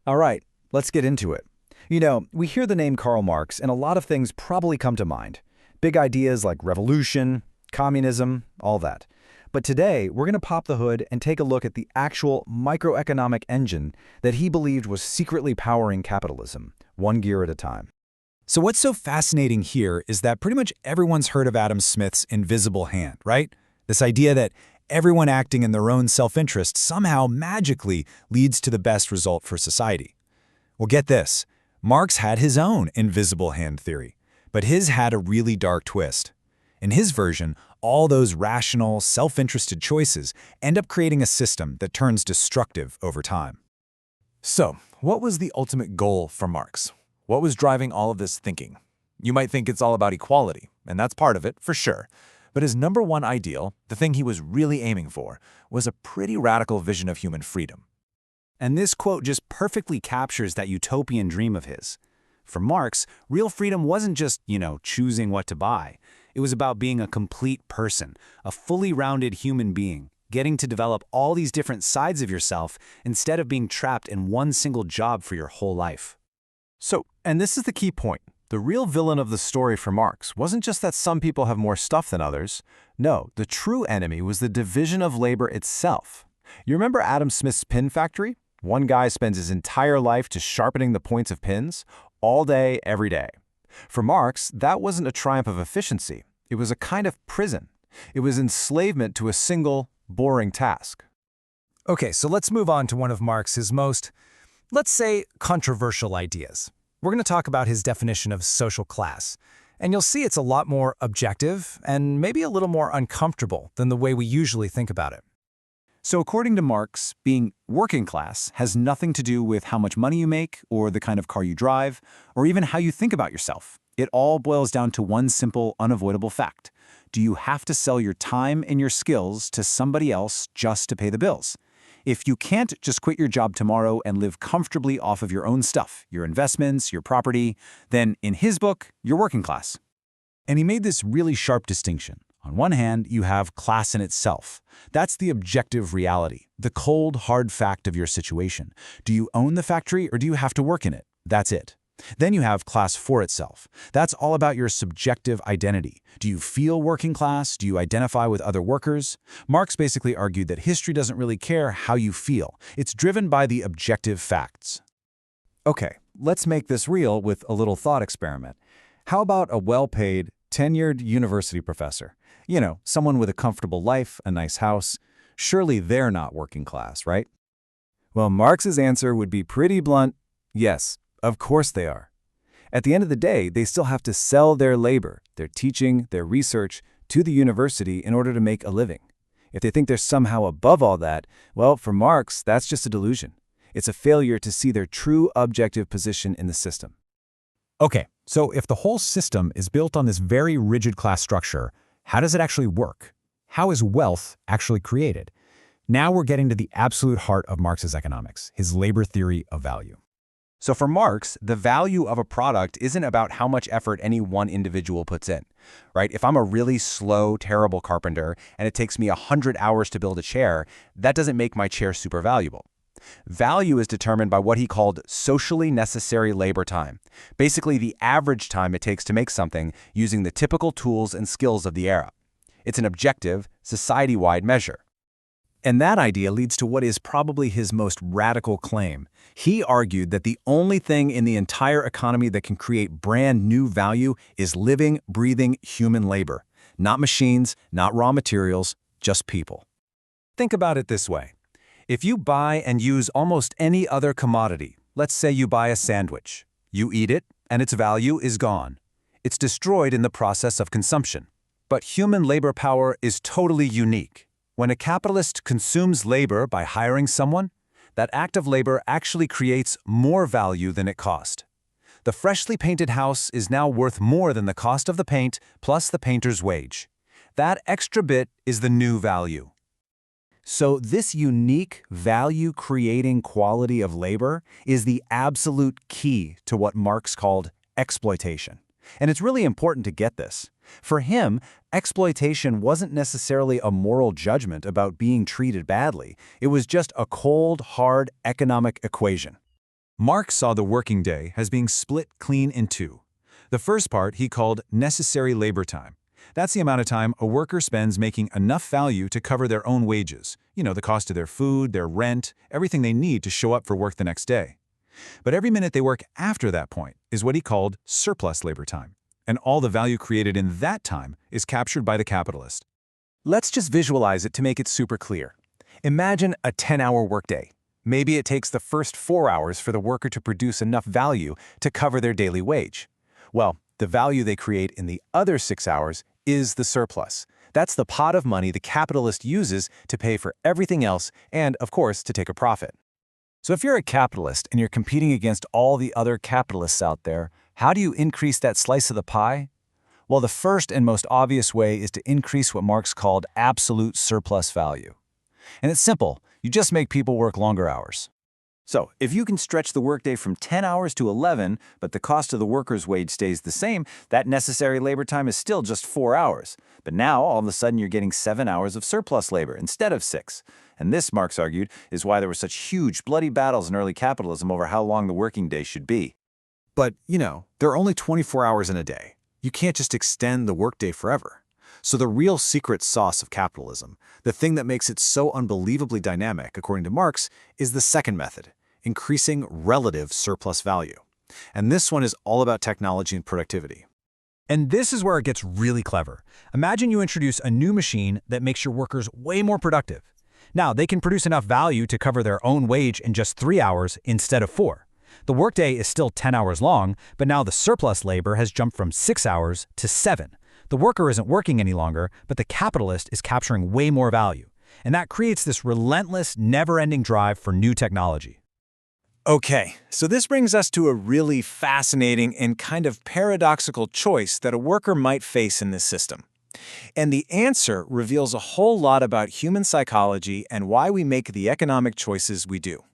All right, let's get into it. We hear the name Karl Marx, and a lot of things probably come to mind. Big ideas like revolution, communism, all that. But today, we're going to pop the hood and take a look at the actual microeconomic engine that he believed was secretly powering capitalism, one gear at a time. So what's so fascinating here is that pretty much everyone's heard of Adam Smith's invisible hand, right? This idea that everyone acting in their own self-interest somehow magically leads to the best result for society. Well, get this. Marx had his own invisible hand theory, but his had a really dark twist. In his version, all those rational, self-interested choices end up creating a system that turns destructive over time. So, what was the ultimate goal for Marx? What was driving all of this thinking? You might think it's all about equality, and that's part of it, for sure. But his number one ideal, the thing he was really aiming for, was a pretty radical vision of human freedom. And this quote just perfectly captures that utopian dream of his. For Marx, real freedom wasn't just, choosing what to buy. It was about being a complete person, a fully rounded human being, getting to develop all these different sides of yourself instead of being trapped in one single job for your whole life. So, and this is the key point. The real villain of the story for Marx wasn't just that some people have more stuff than others. No, the true enemy was the division of labor itself. You remember Adam Smith's pin factory? One guy spends his entire life just sharpening the points of pins, all day, every day. For Marx, that wasn't a triumph of efficiency. It was a kind of prison. It was enslavement to a single, boring task. Okay, so let's move on to one of Marx's most, let's say, controversial ideas. We're going to talk about his definition of social class. And you'll see it's a lot more objective and maybe a little more uncomfortable than the way we usually think about it. So according to Marx, being working class has nothing to do with how much money you make or the kind of car you drive or even how you think about yourself. It all boils down to one simple, unavoidable fact. Do you have to sell your time and your skills to somebody else just to pay the bills? If you can't just quit your job tomorrow and live comfortably off of your own stuff, your investments, your property, then in his book, you're working class. And he made this really sharp distinction. On one hand, you have class in itself. That's the objective reality, the cold, hard fact of your situation. Do you own the factory or do you have to work in it? That's it. Then you have class for itself. That's all about your subjective identity. Do you feel working class? Do you identify with other workers? Marx basically argued that history doesn't really care how you feel. It's driven by the objective facts. Okay, let's make this real with a little thought experiment. How about a well-paid, tenured university professor? Someone with a comfortable life, a nice house. Surely they're not working class, right? Well, Marx's answer would be pretty blunt. Yes, of course they are. At the end of the day, they still have to sell their labor, their teaching, their research to the university in order to make a living. If they think they're somehow above all that, well, for Marx, that's just a delusion. It's a failure to see their true objective position in the system. Okay, so if the whole system is built on this very rigid class structure, how does it actually work? How is wealth actually created? Now we're getting to the absolute heart of Marx's economics, his labor theory of value. So for Marx, the value of a product isn't about how much effort any one individual puts in, right? If I'm a really slow, terrible carpenter and it takes me 100 hours to build a chair, that doesn't make my chair super valuable. Value is determined by what he called socially necessary labor time, basically the average time it takes to make something using the typical tools and skills of the era. It's an objective, society-wide measure. And that idea leads to what is probably his most radical claim. He argued that the only thing in the entire economy that can create brand new value is living, breathing human labor. Not machines, not raw materials, just people. Think about it this way. If you buy and use almost any other commodity, let's say you buy a sandwich, you eat it and its value is gone. It's destroyed in the process of consumption. But human labor power is totally unique. When a capitalist consumes labor by hiring someone, that act of labor actually creates more value than it cost. The freshly painted house is now worth more than the cost of the paint plus the painter's wage. That extra bit is the new value. So this unique value-creating quality of labor is the absolute key to what Marx called exploitation. And it's really important to get this. For him, exploitation wasn't necessarily a moral judgment about being treated badly. It was just a cold, hard economic equation. Marx saw the working day as being split clean in two. The first part he called necessary labor time. That's the amount of time a worker spends making enough value to cover their own wages, the cost of their food, their rent, everything they need to show up for work the next day. But every minute they work after that point is what he called surplus labor time, and all the value created in that time is captured by the capitalist. Let's just visualize it to make it super clear. Imagine a 10-hour workday. Maybe it takes the first 4 hours for the worker to produce enough value to cover their daily wage. Well, the value they create in the other 6 hours is the surplus. That's the pot of money the capitalist uses to pay for everything else and, of course, to take a profit. So if you're a capitalist and you're competing against all the other capitalists out there, how do you increase that slice of the pie? Well, the first and most obvious way is to increase what Marx called absolute surplus value. And it's simple. You just make people work longer hours. So, if you can stretch the workday from 10 hours to 11, but the cost of the worker's wage stays the same, that necessary labor time is still just 4 hours. But now, all of a sudden, you're getting 7 hours of surplus labor instead of 6. And this, Marx argued, is why there were such huge, bloody battles in early capitalism over how long the working day should be. But, there are only 24 hours in a day. You can't just extend the workday forever. So the real secret sauce of capitalism, the thing that makes it so unbelievably dynamic, according to Marx, is the second method, increasing relative surplus value. And this one is all about technology and productivity. And this is where it gets really clever. Imagine you introduce a new machine that makes your workers way more productive. Now, they can produce enough value to cover their own wage in just 3 hours instead of 4. The workday is still 10 hours long, but now the surplus labor has jumped from 6 hours to 7. The worker isn't working any longer, but the capitalist is capturing way more value. And that creates this relentless, never-ending drive for new technology. Okay, so this brings us to a really fascinating and kind of paradoxical choice that a worker might face in this system. And the answer reveals a whole lot about human psychology and why we make the economic choices we do.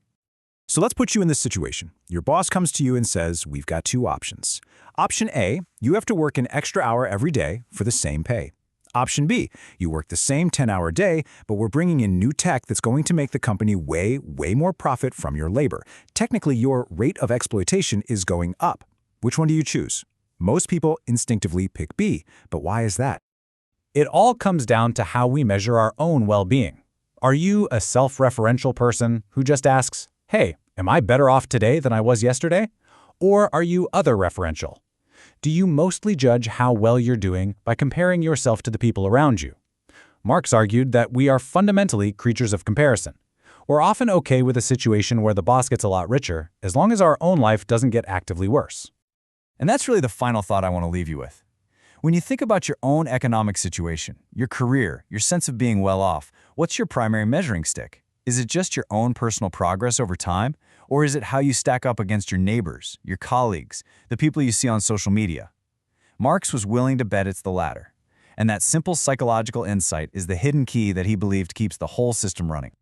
So let's put you in this situation. Your boss comes to you and says, we've got 2 options. Option A, you have to work an extra hour every day for the same pay. Option B, you work the same 10-hour day, but we're bringing in new tech that's going to make the company way more profit from your labor. Technically, your rate of exploitation is going up. Which one do you choose? Most people instinctively pick B, but why is that? It all comes down to how we measure our own well-being. Are you a self-referential person who just asks, hey, am I better off today than I was yesterday? Or are you other-referential? Do you mostly judge how well you're doing by comparing yourself to the people around you? Marx argued that we are fundamentally creatures of comparison. We're often okay with a situation where the boss gets a lot richer, as long as our own life doesn't get actively worse. And that's really the final thought I want to leave you with. When you think about your own economic situation, your career, your sense of being well off, what's your primary measuring stick? Is it just your own personal progress over time? Or is it how you stack up against your neighbors, your colleagues, the people you see on social media? Marx was willing to bet it's the latter. And that simple psychological insight is the hidden key that he believed keeps the whole system running.